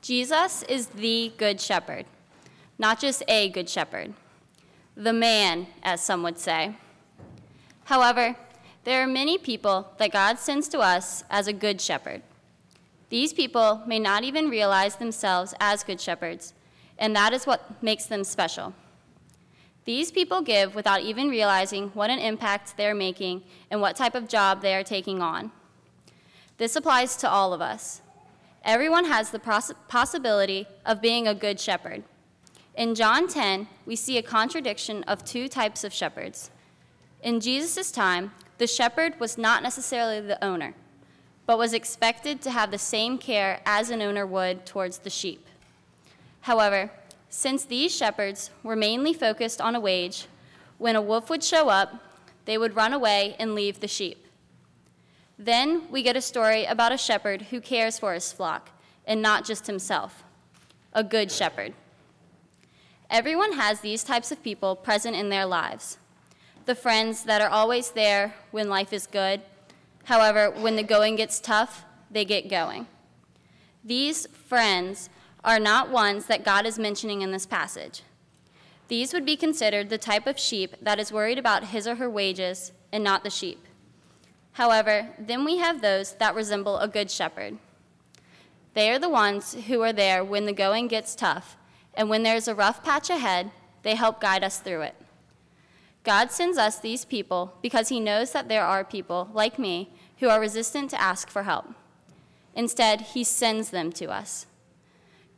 Jesus is the Good Shepherd, not just a Good Shepherd. The man, as some would say. However, there are many people that God sends to us as a good shepherd. These people may not even realize themselves as good shepherds, and that is what makes them special. These people give without even realizing what an impact they're making and what type of job they are taking on. This applies to all of us. Everyone has the possibility of being a good shepherd. In John 10, we see a contradiction of two types of shepherds. In Jesus' time, the shepherd was not necessarily the owner, but was expected to have the same care as an owner would towards the sheep. However, since these shepherds were mainly focused on a wage, when a wolf would show up, they would run away and leave the sheep. Then we get a story about a shepherd who cares for his flock, and not just himself, a good shepherd. Everyone has these types of people present in their lives. The friends that are always there when life is good, however, when the going gets tough, they get going. These friends are not ones that God is mentioning in this passage. These would be considered the type of sheep that is worried about his or her wages and not the sheep. However, then we have those that resemble a good shepherd. They are the ones who are there when the going gets tough, and when there's a rough patch ahead, they help guide us through it. God sends us these people because he knows that there are people, like me, who are resistant to ask for help. Instead, he sends them to us.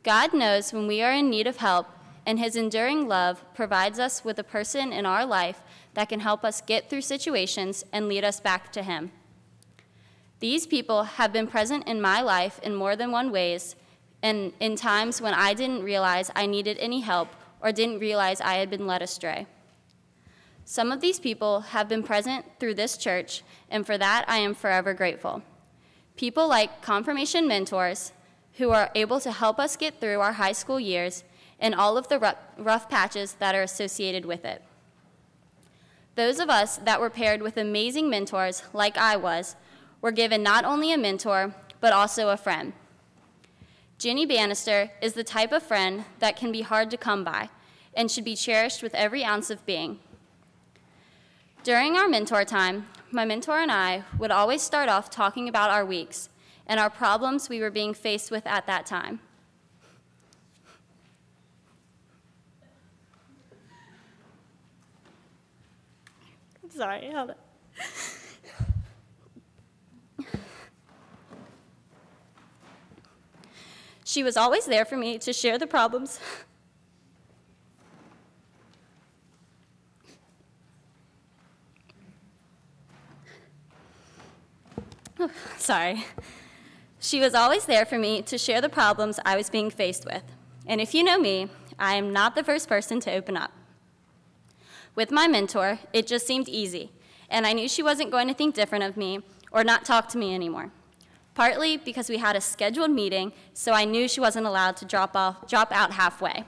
God knows when we are in need of help, and his enduring love provides us with a person in our life that can help us get through situations and lead us back to him. These people have been present in my life in more than one ways, and in times when I didn't realize I needed any help or didn't realize I had been led astray. Some of these people have been present through this church, and for that I am forever grateful. People like confirmation mentors who are able to help us get through our high school years and all of the rough patches that are associated with it. Those of us that were paired with amazing mentors, like I was, were given not only a mentor, but also a friend. Jenny Bannister is the type of friend that can be hard to come by and should be cherished with every ounce of being. During our mentor time, my mentor and I would always start off talking about our weeks and our problems we were being faced with at that time. Sorry, hold on. She was always there for me to share the problems. Sorry. She was always there for me to share the problems I was being faced with. And if you know me, I am not the first person to open up. With my mentor, it just seemed easy, and I knew she wasn't going to think different of me or not talk to me anymore. Partly because we had a scheduled meeting, so I knew she wasn't allowed to drop out halfway.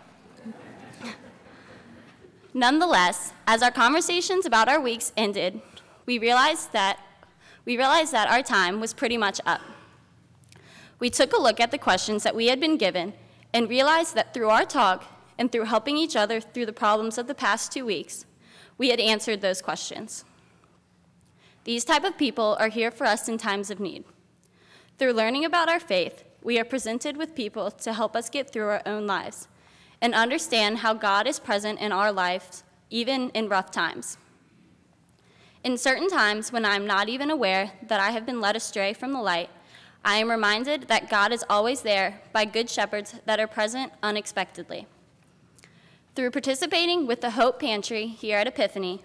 Nonetheless, as our conversations about our weeks ended, we realized that our time was pretty much up. We took a look at the questions that we had been given and realized that through our talk and through helping each other through the problems of the past 2 weeks, we had answered those questions. These type of people are here for us in times of need. Through learning about our faith, we are presented with people to help us get through our own lives and understand how God is present in our lives, even in rough times. In certain times when I am not even aware that I have been led astray from the light, I am reminded that God is always there by good shepherds that are present unexpectedly. Through participating with the Hope Pantry here at Epiphany,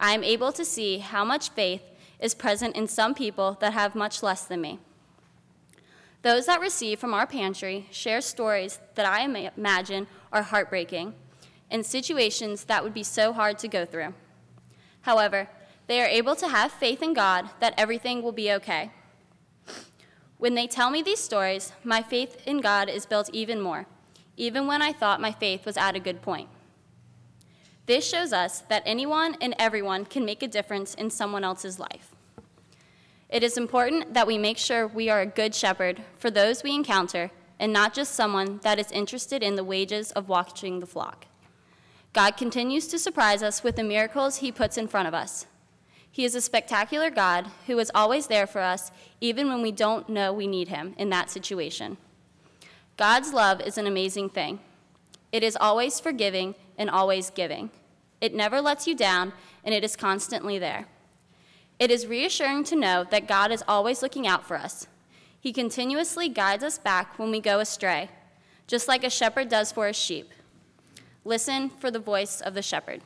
I am able to see how much faith is present in some people that have much less than me. Those that receive from our pantry share stories that I imagine are heartbreaking and situations that would be so hard to go through. However, they are able to have faith in God that everything will be okay. When they tell me these stories, my faith in God is built even more, even when I thought my faith was at a good point. This shows us that anyone and everyone can make a difference in someone else's life. It is important that we make sure we are a good shepherd for those we encounter and not just someone that is interested in the wages of watching the flock. God continues to surprise us with the miracles he puts in front of us. He is a spectacular God who is always there for us, even when we don't know we need him in that situation. God's love is an amazing thing. It is always forgiving and always giving. It never lets you down, and it is constantly there. It is reassuring to know that God is always looking out for us. He continuously guides us back when we go astray, just like a shepherd does for his sheep. Listen for the voice of the shepherd.